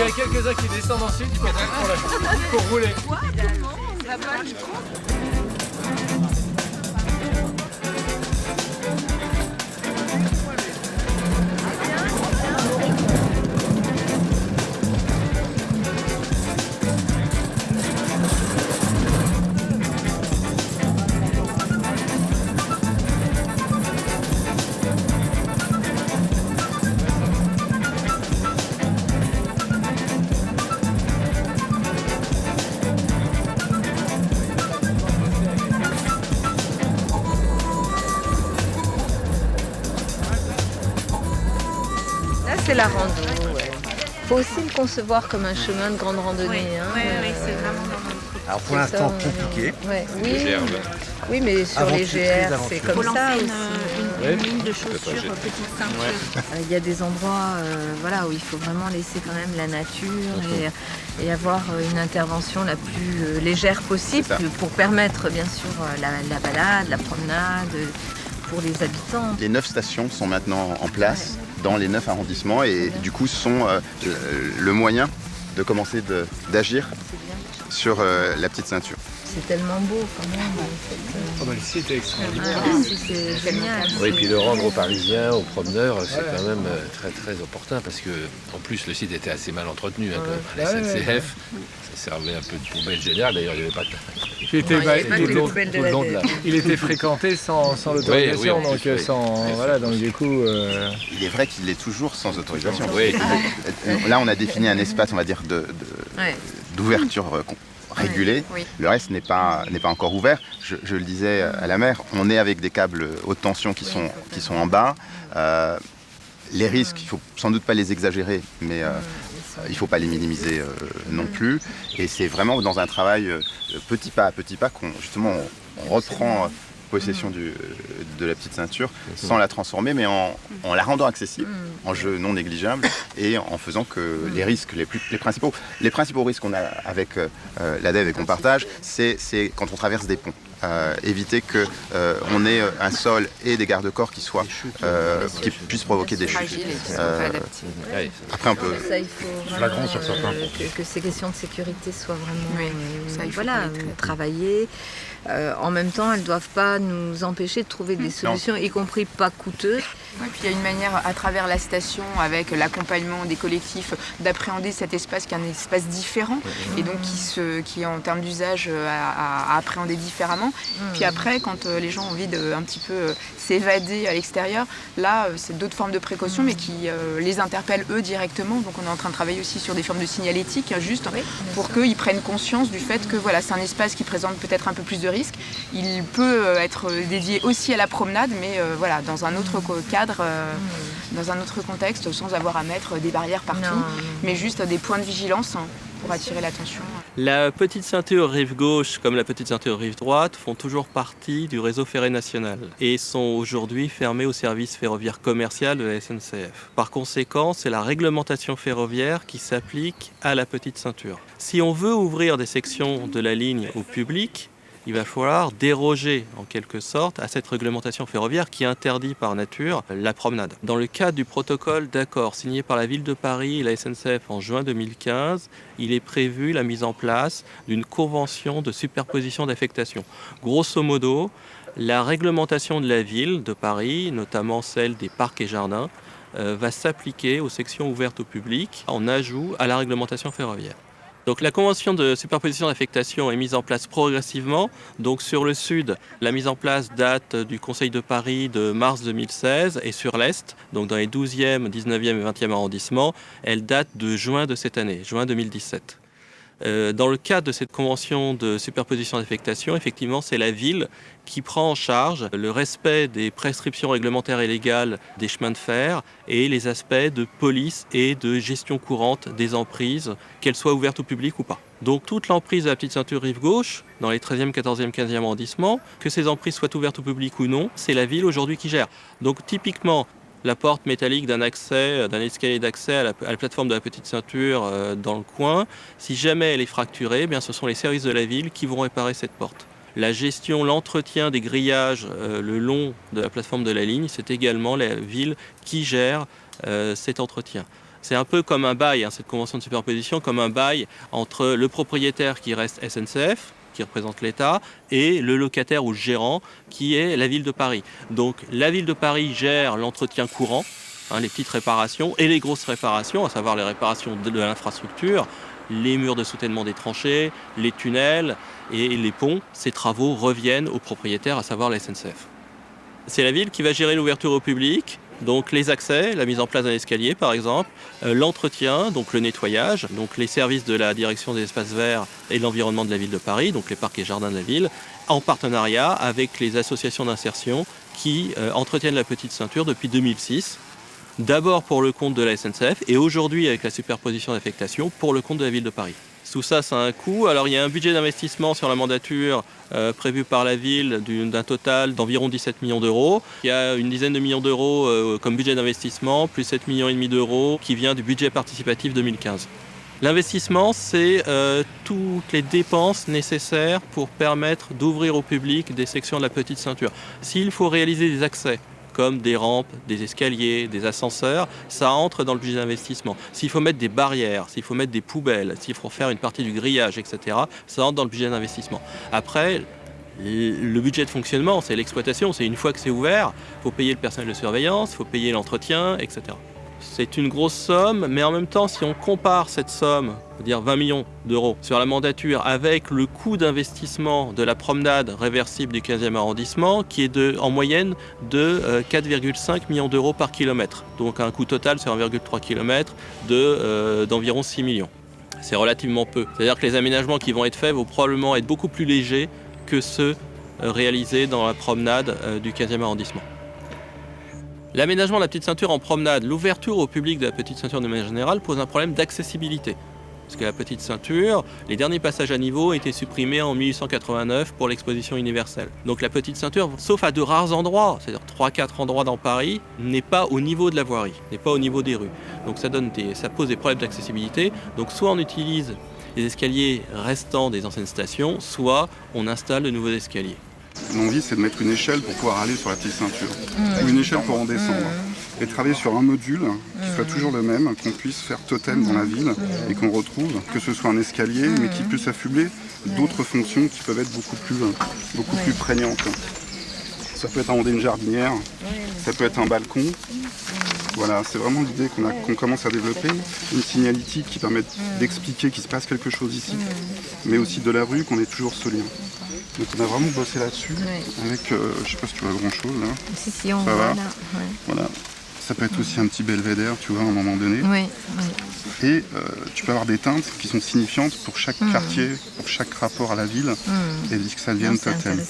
y a quelques-uns qui descendent ensuite pour rouler. C'est la rando, ouais. Faut aussi le concevoir comme un chemin de grande randonnée. Oui, c'est vraiment dans notre... Alors pour l'instant compliqué. Oui, mais sur les GR, c'est Faut comme ça lancer aussi. une ligne de chaussures petite ceinture. Il y a des endroits où il faut vraiment laisser quand même la nature et avoir une intervention la plus légère possible pour permettre bien sûr la balade, la promenade pour les habitants. Les 9 stations sont maintenant en place dans les 9 arrondissements et du coup sont le moyen de commencer d'agir sur la petite ceinture. C'est tellement beau quand même. Le site est extraordinaire. C'est génial. Oui, puis le rendre aux Parisiens, aux promeneurs, c'est quand même très très opportun parce que en plus le site était assez mal entretenu quand même. La SNCF, ça servait un peu de poubelle générale. D'ailleurs, il n'y avait pas de... Il était fréquenté sans l'autorisation, donc du coup... Il est vrai qu'il l'est toujours sans autorisation. Oui. Là, on a défini un espace, on va dire, d'ouverture régulée. Le reste n'est pas encore ouvert. Je le disais à la mer, on est avec des câbles haute tension qui sont en bas. Les risques, il ne faut sans doute pas les exagérer, mais il ne faut pas les minimiser non plus. Et c'est vraiment dans un travail petit pas à petit pas qu'on justement on reprend possession de la petite ceinture sans la transformer, mais en la rendant accessible, en jeu non négligeable et en faisant que les risques, les principaux risques qu'on a avec l'ADEVE et qu'on partage, c'est quand on traverse des ponts. Éviter qu'on ait un sol et des garde-corps qui puissent provoquer des chutes. Après, on peut... Ça, il faut vraiment, que ces questions de sécurité soient vraiment travaillées. En même temps, elles ne doivent pas nous empêcher de trouver des solutions, y compris pas coûteuses. Oui, puis il y a une manière à travers la station, avec l'accompagnement des collectifs, d'appréhender cet espace qui est un espace différent et donc qui en termes d'usage à appréhender différemment. Puis après, quand les gens ont envie de un petit peu s'évader à l'extérieur, là c'est d'autres formes de précautions mais qui les interpellent eux directement. Donc on est en train de travailler aussi sur des formes de signalétique juste pour qu'ils prennent conscience du fait que voilà, c'est un espace qui présente peut-être un peu plus de risques. Il peut être dédié aussi à la promenade mais voilà, dans un autre cadre, dans un autre contexte, sans avoir à mettre des barrières partout, mais juste des points de vigilance pour attirer l'attention. La petite ceinture rive gauche comme la petite ceinture rive droite font toujours partie du réseau ferré national et sont aujourd'hui fermées au service ferroviaire commercial de la SNCF. Par conséquent, c'est la réglementation ferroviaire qui s'applique à la petite ceinture. Si on veut ouvrir des sections de la ligne au public, il va falloir déroger en quelque sorte à cette réglementation ferroviaire qui interdit par nature la promenade. Dans le cadre du protocole d'accord signé par la ville de Paris et la SNCF en juin 2015, il est prévu la mise en place d'une convention de superposition d'affectation. Grosso modo, la réglementation de la ville de Paris, notamment celle des parcs et jardins, va s'appliquer aux sections ouvertes au public en ajout à la réglementation ferroviaire. Donc la convention de superposition d'affectation est mise en place progressivement. Donc sur le sud, la mise en place date du Conseil de Paris de mars 2016 et sur l'est, donc dans les 12e, 19e et 20e arrondissements, elle date de juin de cette année, juin 2017. Dans le cadre de cette convention de superposition d'affectation, effectivement, c'est la ville qui prend en charge le respect des prescriptions réglementaires et légales des chemins de fer et les aspects de police et de gestion courante des emprises, qu'elles soient ouvertes au public ou pas. Donc toute l'emprise de la petite ceinture rive gauche, dans les 13e, 14e, 15e arrondissements, que ces emprises soient ouvertes au public ou non, c'est la ville aujourd'hui qui gère. Donc typiquement, la porte métallique d'un escalier d'accès à la plateforme de la petite ceinture dans le coin, si jamais elle est fracturée, eh bien, ce sont les services de la ville qui vont réparer cette porte. La gestion, l'entretien des grillages le long de la plateforme de la ligne, c'est également la ville qui gère cet entretien. C'est un peu comme un bail, cette convention de superposition, comme un bail entre le propriétaire qui reste SNCF, qui représente l'État, et le locataire ou le gérant qui est la ville de Paris. Donc la ville de Paris gère l'entretien courant, les petites réparations et les grosses réparations, à savoir les réparations de l'infrastructure, les murs de soutènement des tranchées, les tunnels et les ponts. Ces travaux reviennent au propriétaire, à savoir la SNCF. C'est la ville qui va gérer l'ouverture au public, donc les accès, la mise en place d'un escalier par exemple, l'entretien, donc le nettoyage, donc les services de la direction des espaces verts et de l'environnement de la ville de Paris, donc les parcs et jardins de la ville, en partenariat avec les associations d'insertion qui entretiennent la petite ceinture depuis 2006. D'abord pour le compte de la SNCF et aujourd'hui avec la superposition d'affectation pour le compte de la ville de Paris. Tout ça, ça a un coût. Alors il y a un budget d'investissement sur la mandature prévu par la ville d'un total d'environ 17 millions d'euros. Il y a une dizaine de millions d'euros comme budget d'investissement, plus 7,5 millions d'euros qui vient du budget participatif 2015. L'investissement, c'est toutes les dépenses nécessaires pour permettre d'ouvrir au public des sections de la petite ceinture. S'il faut réaliser des accès, comme des rampes, des escaliers, des ascenseurs, ça entre dans le budget d'investissement. S'il faut mettre des barrières, s'il faut mettre des poubelles, s'il faut faire une partie du grillage, etc., ça entre dans le budget d'investissement. Après, le budget de fonctionnement, c'est l'exploitation, c'est une fois que c'est ouvert, il faut payer le personnel de surveillance, il faut payer l'entretien, etc. C'est une grosse somme, mais en même temps, si on compare cette somme, c'est-à-dire 20 millions d'euros sur la mandature, avec le coût d'investissement de la promenade réversible du 15e arrondissement, qui est en moyenne de 4,5 millions d'euros par kilomètre. Donc un coût total sur 1,3 km d'environ 6 millions. C'est relativement peu. C'est-à-dire que les aménagements qui vont être faits vont probablement être beaucoup plus légers que ceux réalisés dans la promenade du 15e arrondissement. L'aménagement de la petite ceinture en promenade, l'ouverture au public de la petite ceinture de manière générale pose un problème d'accessibilité. Parce que la petite ceinture, les derniers passages à niveau ont été supprimés en 1889 pour l'exposition universelle. Donc la petite ceinture, sauf à de rares endroits, c'est-à-dire 3-4 endroits dans Paris, n'est pas au niveau de la voirie, n'est pas au niveau des rues. Donc ça pose des problèmes d'accessibilité. Donc soit on utilise les escaliers restants des anciennes stations, soit on installe de nouveaux escaliers. L'envie, c'est de mettre une échelle pour pouvoir aller sur la petite ceinture, ou une échelle pour en descendre, et travailler sur un module qui soit toujours le même, qu'on puisse faire totem dans la ville, et qu'on retrouve, que ce soit un escalier, mais qui puisse affubler d'autres fonctions qui peuvent être beaucoup plus prégnantes. Ça peut être un haut d'une jardinière, ça peut être un balcon. Voilà, c'est vraiment l'idée qu'on commence à développer, une signalétique qui permet d'expliquer qu'il se passe quelque chose ici, mais aussi de la rue, qu'on est toujours ce lien. Donc on a vraiment bossé là-dessus, avec, je sais pas si tu vois grand chose là. Si, on voit là. Ouais. Voilà. Ça peut être aussi un petit belvédère, tu vois, à un moment donné. Oui. Et tu peux avoir des teintes qui sont signifiantes pour chaque quartier, pour chaque rapport à la ville, et que ça devienne totem.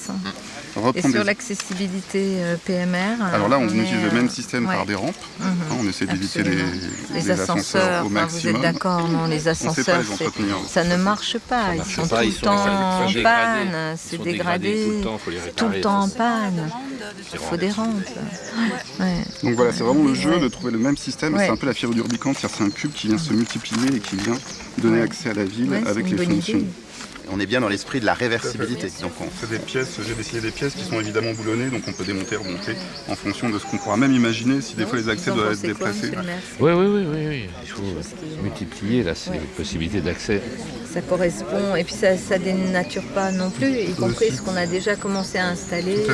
Et sur l'accessibilité PMR. Alors là, on utilise le même système par des rampes. On essaie d'éviter les ascenseurs au maximum. Vous êtes d'accord, non? Les ascenseurs, ça ne marche pas. Ils sont tout le temps en panne. C'est dégradé. Tout le temps en panne. Il faut des rampes. Donc voilà, c'est vraiment le jeu de trouver le même système. C'est un peu la fièvre du Rubicon, c'est un cube qui vient se multiplier et qui vient donner accès à la ville avec les fonctions. On est bien dans l'esprit de la réversibilité. Donc c'est des pièces, j'ai dessiné des pièces qui sont évidemment boulonnées, donc on peut démonter, remonter en fonction de ce qu'on pourra même imaginer si des fois les accès doivent être déplacés. Oui. Il faut multiplier ces possibilités d'accès. Ça correspond, et puis ça dénature pas non plus, y compris ce qu'on a déjà commencé à installer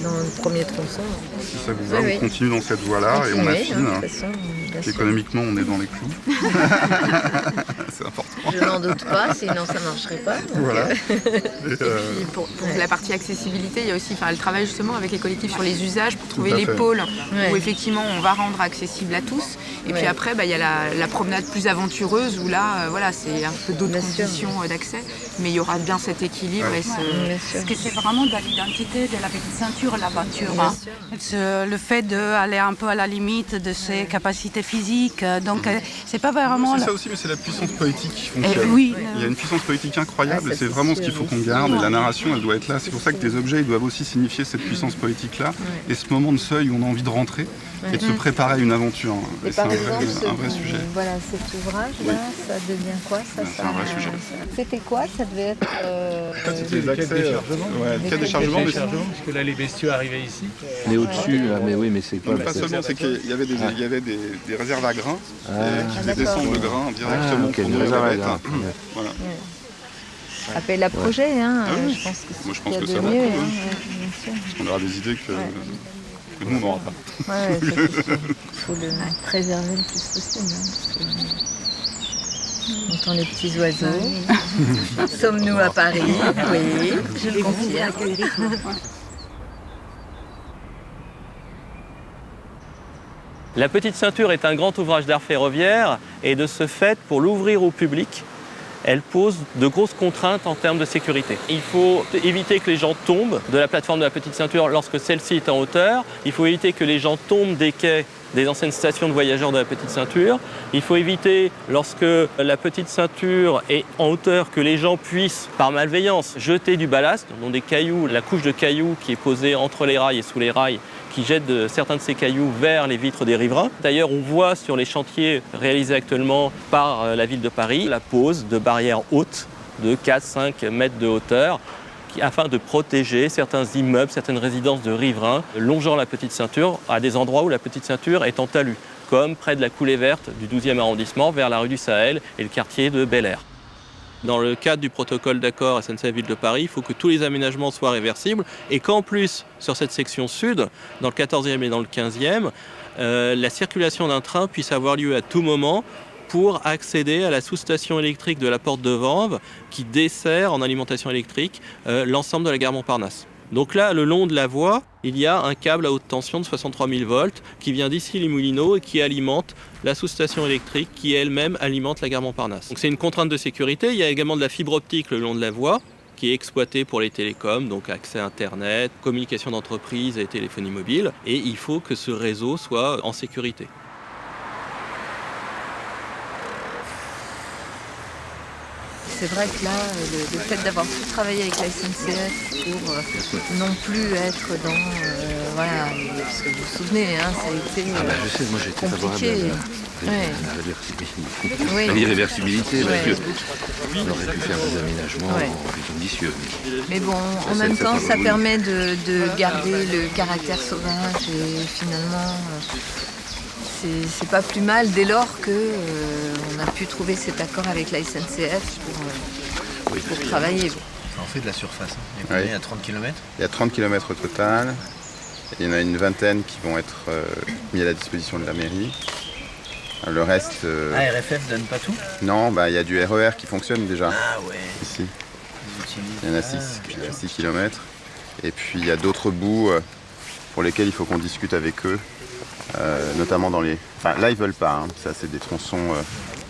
dans le premier tronçon. Si ça vous va, on continue dans cette voie-là et on affine. Économiquement, on est dans les clous. C'est important. Je n'en doute pas, sinon ça ne marcherait pas. Voilà. Pour la partie accessibilité, il y a aussi le travail justement avec les collectifs sur les usages pour trouver les pôles où effectivement on va rendre accessible à tous. Et puis après, il y a la promenade plus aventureuse où là, c'est un peu d'autres conditions d'accès, mais il y aura bien cet équilibre. Parce que c'est vraiment dans l'identité de la petite ceinture, l'aventure. Le fait d'aller un peu à la limite de ses capacités physiques. Donc c'est pas vraiment... C'est ça aussi, mais c'est la puissance poétique qui fonctionne. Il y a une puissance poétique incroyable et c'est vraiment ce qu'il faut qu'on garde. Et la narration, elle doit être là. C'est pour ça que tes objets, ils doivent aussi signifier cette puissance poétique-là. Et ce moment de seuil où on a envie de rentrer et de se préparer à une aventure. Et c'est un vrai sujet. Voilà, cet ouvrage-là, ça devient quoi ça, c'est un vrai sujet. C'était quoi? Ça devait être... C'était les accès, le cas de déchargement. Parce que là, les bestiaux arrivaient ici. Mais au-dessus, mais oui, mais c'est pas... Pas seulement, c'est qu'il y avait des des réserves à grains qui descendent le grain directement pour nos navettes. Voilà. Appel à projet, hein. Oui. Je pense que Moi je pense que c'est ça va. mieux. Parce qu'on aura des idées que nous on n'aura pas. Ouais, ça, c'est sûr. Il faut le préserver le plus possible. On entend les petits oiseaux. Sommes-nous à Paris? Oui, je le confirme. La Petite Ceinture est un grand ouvrage d'art ferroviaire et de ce fait, pour l'ouvrir au public, elle pose de grosses contraintes en termes de sécurité. Il faut éviter que les gens tombent de la plateforme de la Petite Ceinture lorsque celle-ci est en hauteur. Il faut éviter que les gens tombent des quais des anciennes stations de voyageurs de la Petite Ceinture. Il faut éviter, lorsque la Petite Ceinture est en hauteur, que les gens puissent, par malveillance, jeter du ballast, donc des cailloux, la couche de cailloux qui est posée entre les rails et sous les rails, qui jette certains de ces cailloux vers les vitres des riverains. D'ailleurs, on voit sur les chantiers réalisés actuellement par la ville de Paris la pose de barrières hautes de 4-5 mètres de hauteur afin de protéger certains immeubles, certaines résidences de riverains longeant la Petite Ceinture à des endroits où la Petite Ceinture est en talus, comme près de la coulée verte du 12e arrondissement vers la rue du Sahel et le quartier de Bel Air. Dans le cadre du protocole d'accord SNCF Ville de Paris, il faut que tous les aménagements soient réversibles et qu'en plus, sur cette section sud, dans le 14e et dans le 15e, la circulation d'un train puisse avoir lieu à tout moment pour accéder à la sous-station électrique de la Porte de Vanves qui dessert en alimentation électrique l'ensemble de la gare Montparnasse. Donc là, le long de la voie, il y a un câble à haute tension de 63 000 volts qui vient d'ici les Moulineaux et qui alimente la sous-station électrique qui elle-même alimente la gare Montparnasse. Donc c'est une contrainte de sécurité. Il y a également de la fibre optique le long de la voie qui est exploitée pour les télécoms, donc accès Internet, communication d'entreprise et téléphonie mobile. Et il faut que ce réseau soit en sécurité. C'est vrai que là, le fait d'avoir tout travaillé avec la SNCF pour non plus être dans... voilà, parce que vous vous souvenez, hein, ça a été je sais, moi j'étais favorable à l'irréversibilité, parce qu'on aurait pu faire des aménagements plus ambitieux. Mais bon, en même temps, ça permet de garder le caractère sauvage et finalement... c'est pas plus mal dès lors qu'on a pu trouver cet accord avec la SNCF pour travailler. Ça en fait de la surface. Il y a 30 km. Il y a 30 km au total. Il y en a une vingtaine qui vont être mis à la disposition de la mairie. Le reste... RFF donne pas tout? Non, il y a du RER qui fonctionne déjà. Ah ouais. Ici. Il y en a 6 km. Et puis il y a d'autres bouts pour lesquels il faut qu'on discute avec eux. Notamment dans les... là, ils veulent pas. Hein. Ça, c'est des tronçons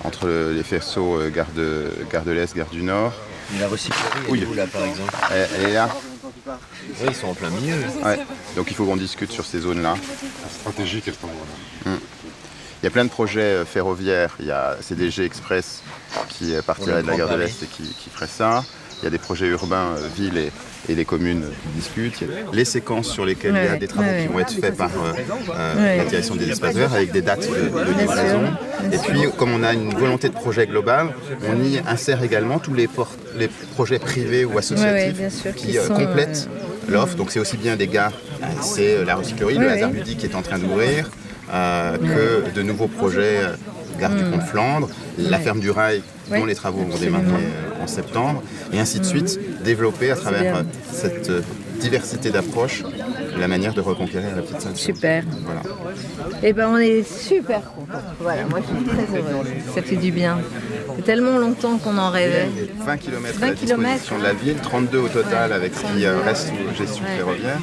entre les faisceaux gare de l'Est, gare du Nord. Mais la recyclerie, elle est où, là, par exemple? Elle est là. Oui, ils sont en plein milieu. Ouais. Donc, il faut qu'on discute sur ces zones-là. La stratégie, qu'est-ce qu'on voit là? Il y a plein de projets ferroviaires. Il y a CDG Express qui partirait de la gare de l'Est et qui ferait ça. Il y a des projets urbains, villes et les communes qui discutent. Il y a les séquences sur lesquelles il y a des travaux qui vont être faits par la direction des espaces verts avec des dates de livraison. Et puis, comme on a une volonté de projet global, on y insère également tous les projets privés ou associatifs qui complètent l'offre. Donc c'est aussi bien des gares, c'est la recyclerie, le hasard ludique qui est en train d'ouvrir, que de nouveaux projets, gare du Pont de Flandre, la ferme du Rail, dont les travaux vont démarrer en septembre, et ainsi de suite, développer à travers cette diversité d'approches la manière de reconquérir la Petite Ceinture. Super. Voilà. Et on est super contents. Voilà, moi je suis très heureuse. Ça fait du bien. C'est tellement longtemps qu'on en rêvait. 20 km à la disposition de la ville, 32 au total avec ce qui reste sous gestion ferroviaire.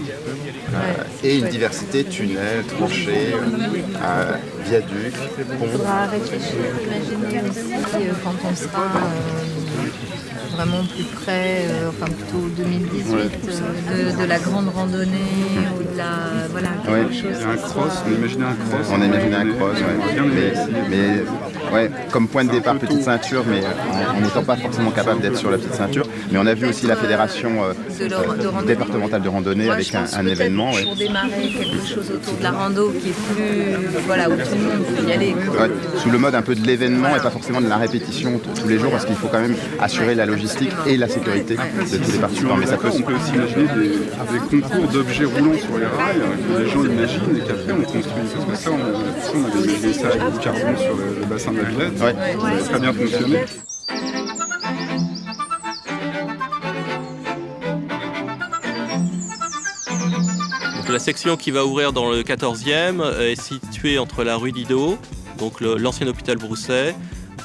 Et une diversité, tunnels, tranchées, viaducs, ponts. Il faudra réfléchir, imaginer aussi quand on sera vraiment plus près, plutôt 2018, de la grande randonnée ou de la... quelque chose. Un cross, on imaginait un cross. On imaginait un cross, mais comme point de départ petite ceinture, mais en n'étant pas forcément capable d'être sur la petite ceinture. Mais on a vu aussi la fédération départementale de randonnée avec un événement. Pour démarrer quelque chose autour de la rando qui est plus, voilà, où tout le monde peut y aller. Sous le mode un peu de l'événement et pas forcément de la répétition tous les jours, parce qu'il faut quand même assurer la logistique et la sécurité de tous les participants. Mais ça peut... On peut aussi imaginer des concours d'objets roulants sur les rails que les gens imaginent et qu'après on construit. Parce que ça, on avait imaginé ça avec du carbone sur le bassin de la Villette. Ça a très bien fonctionné. Donc, la section qui va ouvrir dans le 14e est située entre la rue Didot, donc l'ancien hôpital Brousset,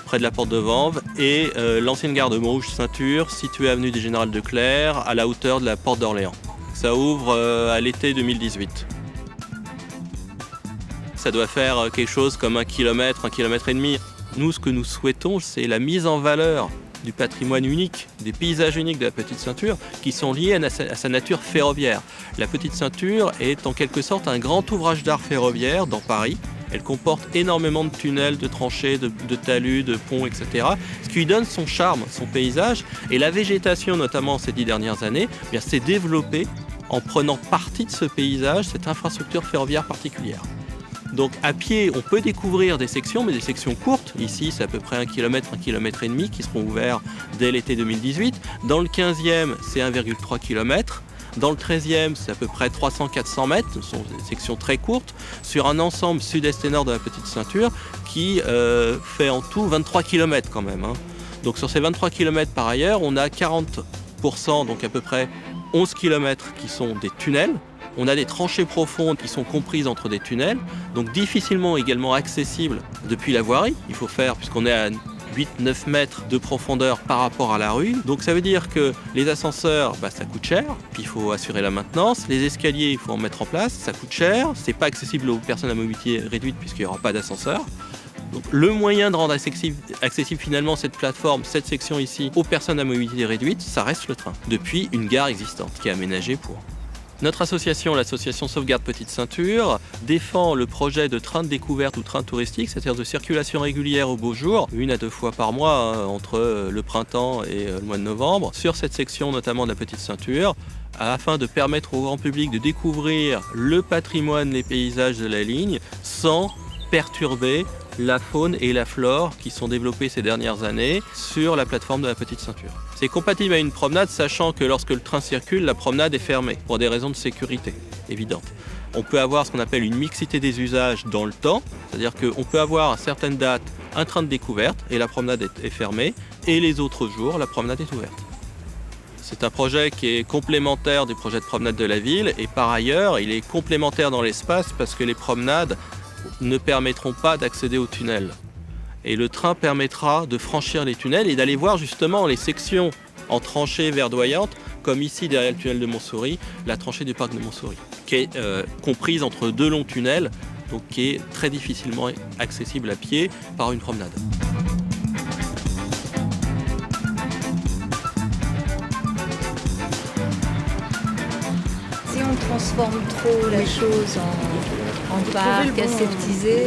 près de la porte de Vanves, et l'ancienne gare de Montrouge-Ceinture, située avenue des Général de Clerc, à la hauteur de la porte d'Orléans. Ça ouvre à l'été 2018. Ça doit faire quelque chose comme 1 km, 1,5 km. Nous, ce que nous souhaitons, c'est la mise en valeur du patrimoine unique, des paysages uniques de la Petite Ceinture qui sont liés à sa nature ferroviaire. La Petite Ceinture est en quelque sorte un grand ouvrage d'art ferroviaire dans Paris. Elle comporte énormément de tunnels, de tranchées, de talus, de ponts, etc. Ce qui lui donne son charme, son paysage. Et la végétation, notamment ces 10 dernières années, s'est développée en prenant partie de ce paysage, cette infrastructure ferroviaire particulière. Donc à pied, on peut découvrir des sections, mais des sections courtes. Ici, c'est à peu près 1 km, 1,5 km qui seront ouverts dès l'été 2018. Dans le 15e, c'est 1,3 km. Dans le 13e, c'est à peu près 300-400 mètres. Ce sont des sections très courtes sur un ensemble sud-est et nord de la Petite Ceinture qui fait en tout 23 km quand même. Donc sur ces 23 km par ailleurs, on a 40%, donc à peu près 11 km qui sont des tunnels. On a des tranchées profondes qui sont comprises entre des tunnels, donc difficilement également accessibles depuis la voirie. Il faut faire, puisqu'on est à 8-9 mètres de profondeur par rapport à la rue. Donc ça veut dire que les ascenseurs, ça coûte cher, puis il faut assurer la maintenance. Les escaliers, il faut en mettre en place, ça coûte cher. C'est pas accessible aux personnes à mobilité réduite puisqu'il n'y aura pas d'ascenseur. Donc, le moyen de rendre accessible finalement cette plateforme, cette section ici, aux personnes à mobilité réduite, ça reste le train, depuis une gare existante qui est aménagée pour. Notre association, l'association Sauvegarde Petite Ceinture, défend le projet de train de découverte ou train touristique, c'est-à-dire de circulation régulière au beau jour, 1 à 2 fois par mois, entre le printemps et le mois de novembre, sur cette section notamment de la Petite Ceinture, afin de permettre au grand public de découvrir le patrimoine, les paysages de la ligne, sans perturber la faune et la flore qui sont développées ces dernières années sur la plateforme de la Petite Ceinture. C'est compatible à une promenade, sachant que lorsque le train circule, la promenade est fermée pour des raisons de sécurité évidentes. On peut avoir ce qu'on appelle une mixité des usages dans le temps, c'est-à-dire qu'on peut avoir à certaines dates un train de découverte et la promenade est fermée, et les autres jours, la promenade est ouverte. C'est un projet qui est complémentaire du projet de promenade de la ville, et par ailleurs, il est complémentaire dans l'espace parce que les promenades ne permettront pas d'accéder aux tunnels. Et le train permettra de franchir les tunnels et d'aller voir justement les sections en tranchées verdoyantes, comme ici derrière le tunnel de Montsouris, la tranchée du parc de Montsouris, qui est comprise entre 2 longs tunnels, donc qui est très difficilement accessible à pied par une promenade. Si on transforme trop la chose en parc aseptisé,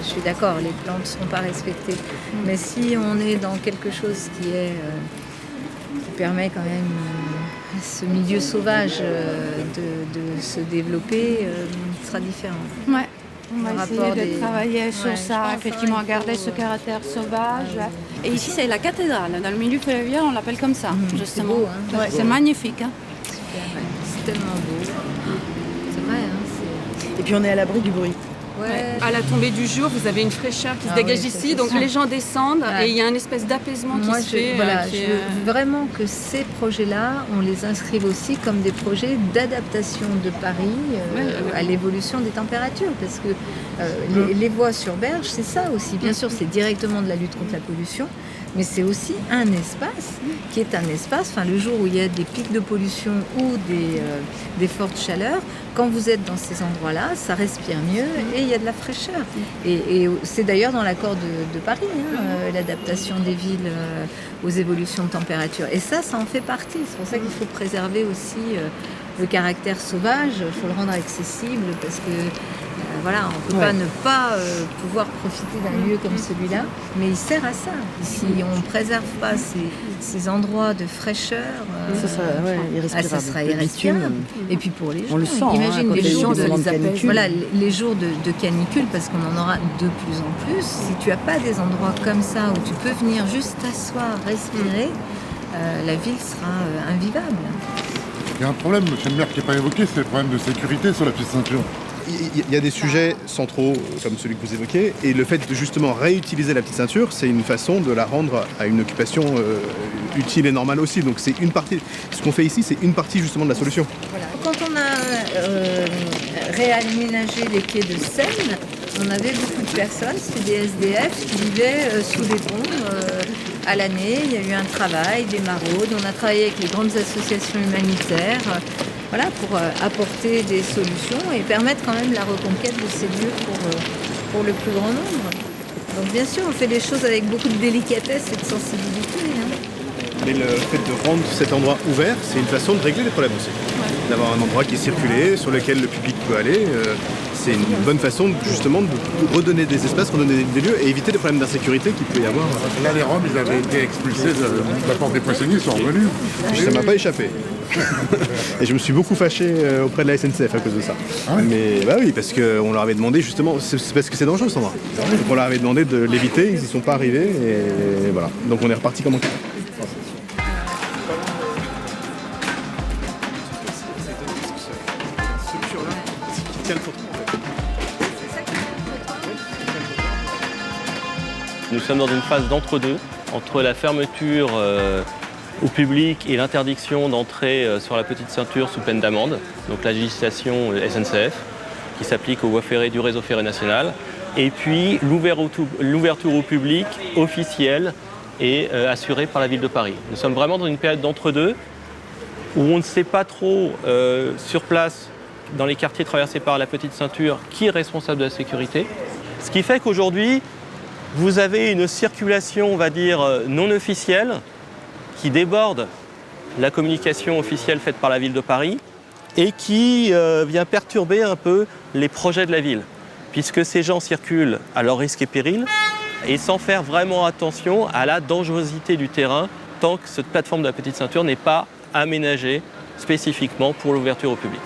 je suis d'accord, les plans ne seront pas respectés. Mais si on est dans quelque chose qui permet quand même à ce milieu sauvage de se développer, ce sera différent. Ouais. On va essayer de travailler sur ça, effectivement, garder ce caractère sauvage. Et ici, c'est la cathédrale. Dans le milieu ferroviaire, on l'appelle comme ça, justement. C'est beau, hein. C'est magnifique. Hein. C'est tellement beau. C'est vrai. Hein, Et puis on est à l'abri du bruit. Ouais. À la tombée du jour, vous avez une fraîcheur qui se dégage ici, donc les gens descendent et il y a une espèce d'apaisement qui se fait. Je veux vraiment que ces projets-là, on les inscrive aussi comme des projets d'adaptation de Paris à l'évolution des températures, parce que les voies sur berge, c'est ça aussi. Bien sûr, c'est directement de la lutte contre la pollution, mais c'est aussi un espace qui est un espace, le jour où il y a des pics de pollution ou des fortes chaleurs, quand vous êtes dans ces endroits-là, ça respire mieux et il y a de la fraîcheur. Et c'est d'ailleurs dans l'accord de Paris, l'adaptation des villes aux évolutions de température. Et ça en fait partie. C'est pour ça qu'il faut préserver aussi le caractère sauvage, il faut le rendre accessible, parce que voilà, on ne peut pas ne pas pouvoir profiter d'un lieu comme celui-là, mais il sert à ça. Si on ne préserve pas ces endroits de fraîcheur, ça sera irrespirable. Et puis pour les gens, on le sent, imagine les jours de canicule. Voilà, les jours de canicule, parce qu'on en aura de plus en plus. Si tu n'as pas des endroits comme ça où tu peux venir juste t'asseoir, respirer, la ville sera invivable. Il y a un problème, monsieur le maire, qui n'est pas évoqué, c'est le problème de sécurité sur la petite ceinture. Il y a des sujets centraux comme celui que vous évoquez, et le fait de justement réutiliser la petite ceinture, c'est une façon de la rendre à une occupation utile et normale aussi. Donc c'est une partie. Ce qu'on fait ici, c'est une partie justement de la solution. Voilà. Quand on a réaménagé les quais de Seine, on avait beaucoup de personnes, c'était des SDF qui vivaient sous les ponts à l'année. Il y a eu un travail, des maraudes. On a travaillé avec les grandes associations humanitaires voilà, pour apporter des solutions et permettre quand même la reconquête de ces lieux pour le plus grand nombre. Donc bien sûr, on fait des choses avec beaucoup de délicatesse et de sensibilité. Mais le fait de rendre cet endroit ouvert, c'est une façon de régler les problèmes aussi. Ouais. D'avoir un endroit qui est circulé, sur lequel le public peut aller, c'est une bonne façon justement de redonner des espaces, redonner des lieux et éviter les problèmes d'insécurité qu'il peut y avoir. Là, les Roms, ils avaient été expulsés de la porte des Poissonniers, ils sont revenus. Ça m'a pas échappé. Et je me suis beaucoup fâché auprès de la SNCF à cause de ça. Ah ouais. Mais bah oui, parce qu'on leur avait demandé justement, c'est parce que c'est dangereux cet endroit. Donc on leur avait demandé de l'éviter, ils n'y sont pas arrivés et voilà. Donc on est reparti comme on peut. Nous sommes dans une phase d'entre-deux, entre la fermeture au public et l'interdiction d'entrer sur la petite ceinture sous peine d'amende, donc la législation SNCF, qui s'applique aux voies ferrées du réseau ferré national, et puis l'ouverture au public officielle et assurée par la ville de Paris. Nous sommes vraiment dans une période d'entre-deux, où on ne sait pas trop sur place, dans les quartiers traversés par la petite ceinture, qui est responsable de la sécurité. Ce qui fait qu'aujourd'hui, vous avez une circulation, on va dire, non officielle, qui déborde la communication officielle faite par la ville de Paris et qui vient perturber un peu les projets de la ville, puisque ces gens circulent à leur risque et péril et sans faire vraiment attention à la dangerosité du terrain tant que cette plateforme de la petite ceinture n'est pas aménagée spécifiquement pour l'ouverture au public.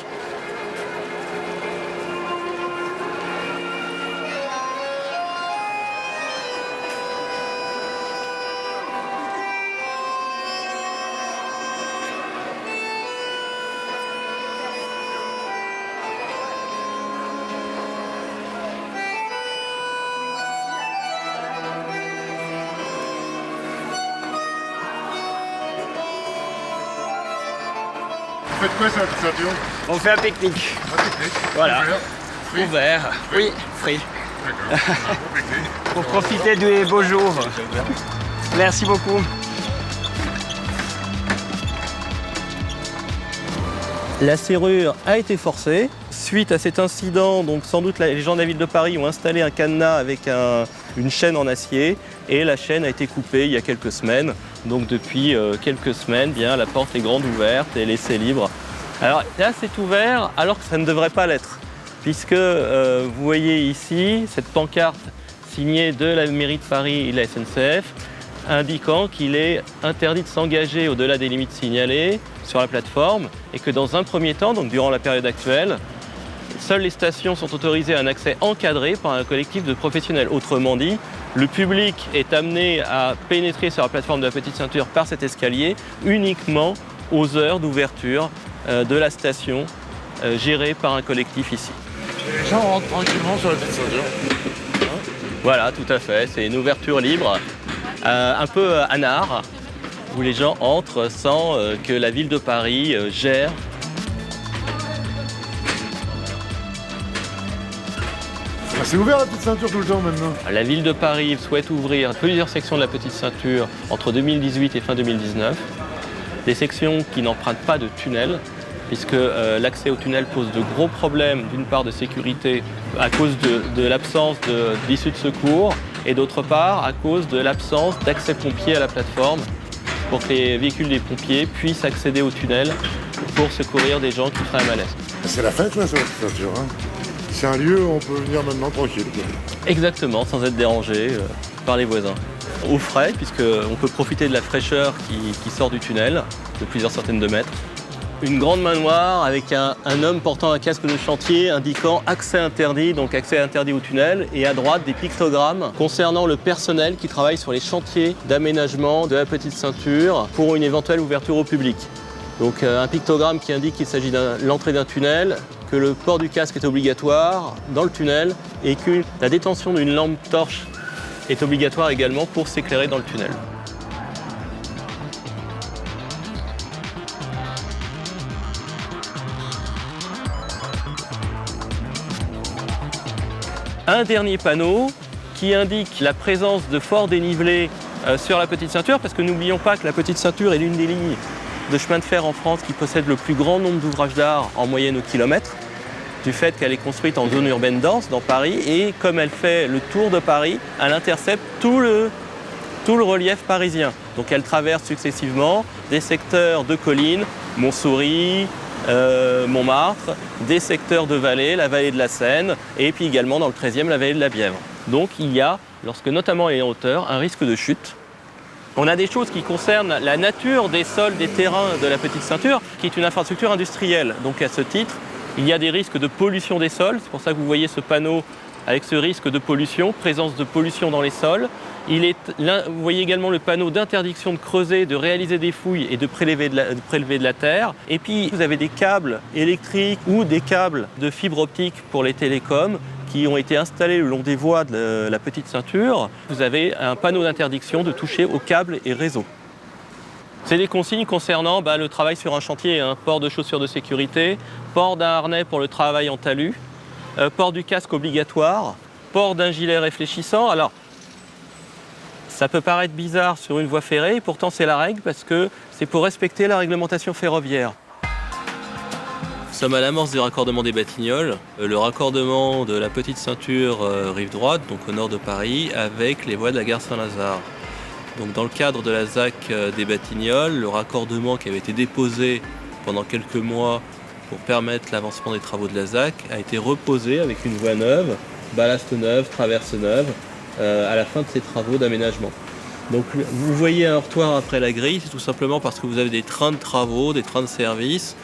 Vous faites quoi sur la petite ceinture? On fait un pique-nique. Un pique-nique? Voilà. Ouvert? Oui, frit. D'accord. Pour profiter des beaux jours. Merci beaucoup. La serrure a été forcée. Suite à cet incident, donc sans doute les gens de la ville de Paris ont installé un cadenas avec une chaîne en acier et la chaîne a été coupée il y a quelques semaines. Donc depuis quelques semaines, bien, la porte est grande ouverte et laissée libre. Alors là, c'est ouvert alors que ça ne devrait pas l'être, puisque vous voyez ici cette pancarte signée de la mairie de Paris et de la SNCF indiquant qu'il est interdit de s'engager au-delà des limites signalées sur la plateforme et que dans un premier temps, donc durant la période actuelle, seules les stations sont autorisées à un accès encadré par un collectif de professionnels. Autrement dit, le public est amené à pénétrer sur la plateforme de la petite ceinture par cet escalier uniquement aux heures d'ouverture de la station gérée par un collectif ici. Les gens rentrent tranquillement sur la petite ceinture. Voilà, tout à fait. C'est une ouverture libre, un peu anard, où les gens entrent sans que la ville de Paris gère. C'est ouvert la petite ceinture tout le temps maintenant. La ville de Paris souhaite ouvrir plusieurs sections de la petite ceinture entre 2018 et fin 2019. Des sections qui n'empruntent pas de tunnel, puisque l'accès au tunnel pose de gros problèmes, d'une part de sécurité à cause de l'absence d'issue de secours, et d'autre part à cause de l'absence d'accès pompier à la plateforme, pour que les véhicules des pompiers puissent accéder au tunnel pour secourir des gens qui feraient un malaise. C'est la fête là sur la petite ceinture, hein. C'est un lieu où on peut venir maintenant tranquille. Exactement, sans être dérangé par les voisins. Au frais, puisqu'on peut profiter de la fraîcheur qui sort du tunnel, de plusieurs centaines de mètres. Une grande main noire avec un homme portant un casque de chantier indiquant accès interdit, donc accès interdit au tunnel, et à droite des pictogrammes concernant le personnel qui travaille sur les chantiers d'aménagement de la petite ceinture pour une éventuelle ouverture au public. Donc un pictogramme qui indique qu'il s'agit de l'entrée d'un tunnel, que le port du casque est obligatoire dans le tunnel et que la détention d'une lampe torche est obligatoire également pour s'éclairer dans le tunnel. Un dernier panneau qui indique la présence de forts dénivelés sur la petite ceinture, parce que n'oublions pas que la petite ceinture est l'une des lignes de chemin de fer en France qui possède le plus grand nombre d'ouvrages d'art en moyenne au kilomètre, du fait qu'elle est construite en zone urbaine dense dans Paris, et comme elle fait le tour de Paris, elle intercepte tout le relief parisien. Donc elle traverse successivement des secteurs de collines, Montsouris, Montmartre, des secteurs de vallée, la vallée de la Seine, et puis également dans le 13e, la vallée de la Bièvre. Donc il y a, lorsque notamment elle est en hauteur, un risque de chute. On a des choses qui concernent la nature des sols, des terrains de la petite ceinture, qui est une infrastructure industrielle. Donc à ce titre, il y a des risques de pollution des sols. C'est pour ça que vous voyez ce panneau avec ce risque de pollution, présence de pollution dans les sols. Vous voyez également le panneau d'interdiction de creuser, de réaliser des fouilles et de prélever de la terre. Et puis vous avez des câbles électriques ou des câbles de fibre optique pour les télécoms qui ont été installés le long des voies de la petite ceinture. Vous avez un panneau d'interdiction de toucher aux câbles et réseaux. C'est des consignes concernant le travail sur un chantier, port de chaussures de sécurité, port d'un harnais pour le travail en talus, port du casque obligatoire, port d'un gilet réfléchissant. Alors, ça peut paraître bizarre sur une voie ferrée, et pourtant c'est la règle parce que c'est pour respecter la réglementation ferroviaire. Nous sommes à l'amorce du raccordement des Batignolles, le raccordement de la petite ceinture rive droite, donc au nord de Paris, avec les voies de la gare Saint-Lazare. Donc dans le cadre de la ZAC des Batignolles, le raccordement qui avait été déposé pendant quelques mois pour permettre l'avancement des travaux de la ZAC a été reposé avec une voie neuve, ballast neuve, traverse neuve, à la fin de ces travaux d'aménagement. Donc vous voyez un heurtoir après la grille, c'est tout simplement parce que vous avez des trains de travaux, des trains de service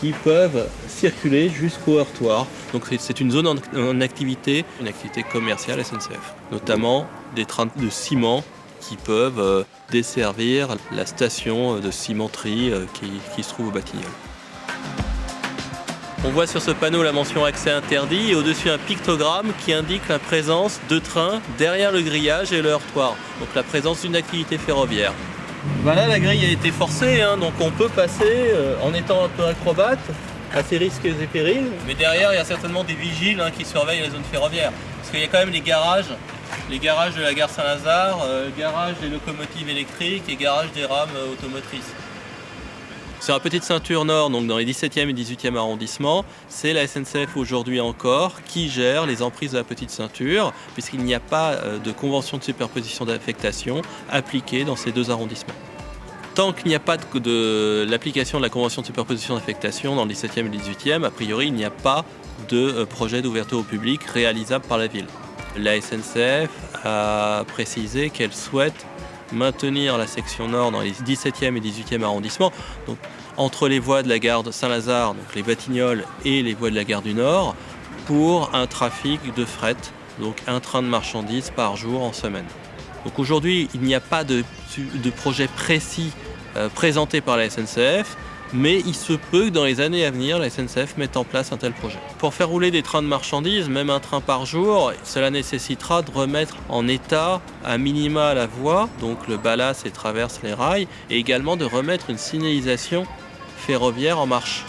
qui peuvent circuler jusqu'au heurtoir. Donc c'est une zone en activité, une activité commerciale SNCF, notamment des trains de ciment qui peuvent desservir la station de cimenterie qui se trouve au Batignolles. On voit sur ce panneau la mention accès interdit et au-dessus un pictogramme qui indique la présence de trains derrière le grillage et le heurtoir. Donc la présence d'une activité ferroviaire. Là, la grille a été forcée, donc on peut passer en étant un peu acrobate à ces risques et périls. Mais derrière, il y a certainement des vigiles qui surveillent la zone ferroviaire. Parce qu'il y a quand même les garages de la gare Saint-Lazare, garage des locomotives électriques et garage des rames automotrices. Sur la petite ceinture nord, donc dans les 17e et 18e arrondissements, c'est la SNCF aujourd'hui encore qui gère les emprises de la petite ceinture, puisqu'il n'y a pas de convention de superposition d'affectation appliquée dans ces deux arrondissements. Tant qu'il n'y a pas de l'application de la convention de superposition d'affectation dans le 17e et le 18e, a priori il n'y a pas de projet d'ouverture au public réalisable par la ville. La SNCF a précisé qu'elle souhaite maintenir la section nord dans les 17e et 18e arrondissements, donc entre les voies de la gare de Saint-Lazare, donc les Batignolles, et les voies de la gare du Nord, pour un trafic de fret, donc un train de marchandises par jour en semaine. Donc aujourd'hui, il n'y a pas de projet précis présenté par la SNCF, mais il se peut que dans les années à venir, la SNCF mette en place un tel projet. Pour faire rouler des trains de marchandises, même un train par jour, cela nécessitera de remettre en état à minima la voie, donc le ballast et traverse les rails, et également de remettre une signalisation ferroviaire en marche.